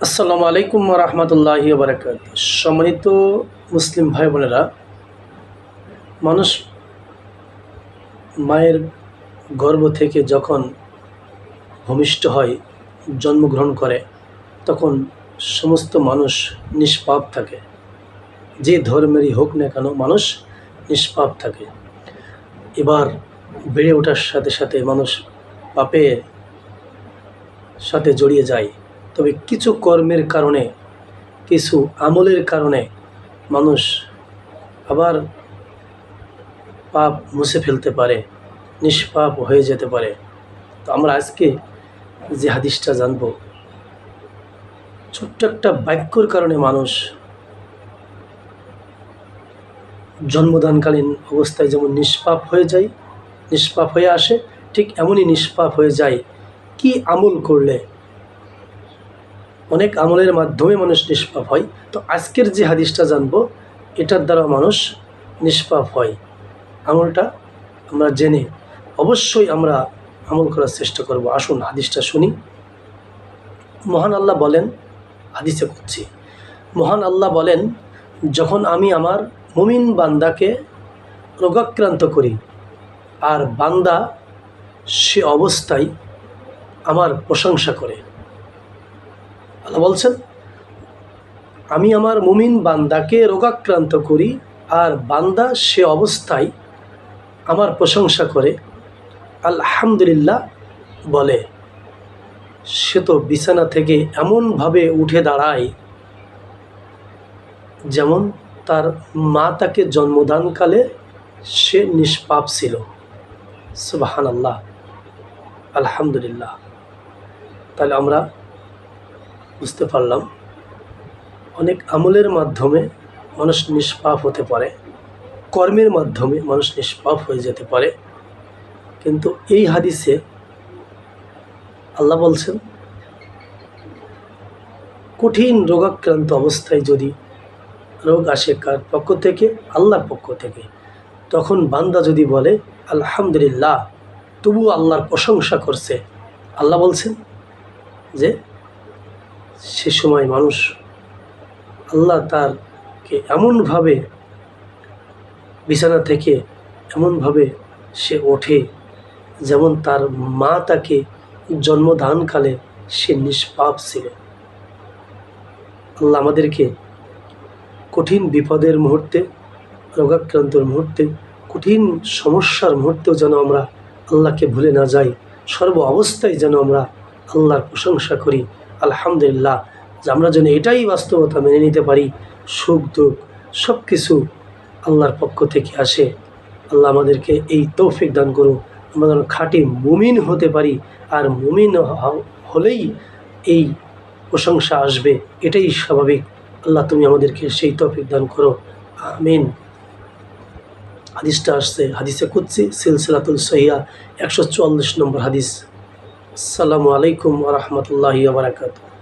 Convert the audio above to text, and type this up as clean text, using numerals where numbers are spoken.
আসসালামু আলাইকুম রহমতুল্লাহি বারাকাত। সম্মানিত মুসলিম ভাই বোনেরা, মানুষ মায়ের গর্ভ থেকে যখন ভূমিষ্ঠ হয়, জন্মগ্রহণ করে, তখন সমস্ত মানুষ নিষ্পাপ থাকে। যে ধর্মেরই হোক না কেন, মানুষ নিষ্পাপ থাকে। এবার বেড়ে ওঠার সাথে সাথে মানুষ পাপের সাথে জড়িয়ে যায়। তবে কিছু কর্মের কারণে, কিছু আমলের কারণে মানুষ আবার পাপ মুছে ফেলতে পারে, নিষ্পাপ হয়ে যেতে পারে। তো আমরা আজকে যে হাদিসটা জানব, ছোট্ট একটা বাক্যর কারণে মানুষ জন্মদানকালীন অবস্থায় যেমন নিষ্পাপ হয়ে যায়, নিষ্পাপ হয়ে আসে, ঠিক এমনই নিষ্পাপ হয়ে যায় কি আমল করলে। অনেক আমলের মাধ্যমে মানুষ নিষ্পাপ হয়। তো আজকের যে হাদিসটা জানবো, এটার দ্বারা মানুষ নিষ্পাপ হয়। আমলটা আমরা জেনে অবশ্যই আমরা আমল করার চেষ্টা করব। আসুন হাদিসটা শুনি। মহান আল্লাহ বলেন, হাদিসে করছি, মহান আল্লাহ বলেন, যখন আমি আমার মুমিন বান্দাকে রোগাক্রান্ত করি আর বান্দা সে অবস্থায় আমার প্রশংসা করে। আল্লাহ বলছেন, আমি আমার মুমিন বান্দাকে রোগাক্রান্ত করি আর বান্দা সে অবস্থায় আমার প্রশংসা করে, আলহামদুলিল্লাহ বলে, সে তো বিছানা থেকে এমনভাবে উঠে দাঁড়ায় যেমন তার মা তাকে জন্মদানকালে সে নিষ্পাপ ছিল। সুবহানাল্লাহ, আলহামদুলিল্লাহ। তাহলে আমরা বুঝতে পারলাম, অনেক আমলের মাধ্যমে মানুষ নিষ্পাপ হতে পারে, কর্মের মাধ্যমে মানুষ নিষ্পাপ হয়ে যেতে পারে। কিন্তু এই হাদিসে আল্লাহ বলছেন, কঠিন রোগাক্রান্ত অবস্থায় যদি রোগ আসে কার পক্ষ থেকে? আল্লাহর পক্ষ থেকে। তখন বান্দা যদি বলে আলহামদুলিল্লাহ, তবু আল্লাহর প্রশংসা করছে, আল্লাহ বলছেন যে সে সময় মানুষ, আল্লাহ তারকে এমনভাবে বিছানা থেকে এমনভাবে সে ওঠে যেমন তার মা তাকে জন্মদানকালে সে নিষ্পাপ ছিল। আল্লাহ আমাদেরকে কঠিন বিপদের মুহূর্তে, রোগাক্রান্তর মুহূর্তে, কঠিন সমস্যার মুহূর্তেও যেন আমরা আল্লাহকে ভুলে না যাই, সর্ব অবস্থায় যেন আমরা আল্লাহর প্রশংসা করি, আলহামদুলিল্লাহ। যে আমরা যেন এটাই বাস্তবতা মেনে নিতে পারি, সুখ দুঃখ সব কিছু আল্লাহর পক্ষ থেকে আসে। আল্লাহ আমাদেরকে এই তৌফিক দান করুন, আমরা যেন খাঁটি মুমিন হতে পারি। আর মুমিন হলেই এই প্রশংসা আসবে, এটাই স্বাভাবিক। আল্লাহ তুমি আমাদেরকে সেই তৌফিক দান করো, আমিন। হাদিসটা আসছে হাদিসে কুদসি, সিলসিলাতুল সহিহা 144 নম্বর হাদিস। আসসালামু আলাইকুম ওয়া রাহমাতুল্লাহি ওয়া বারাকাতুহু।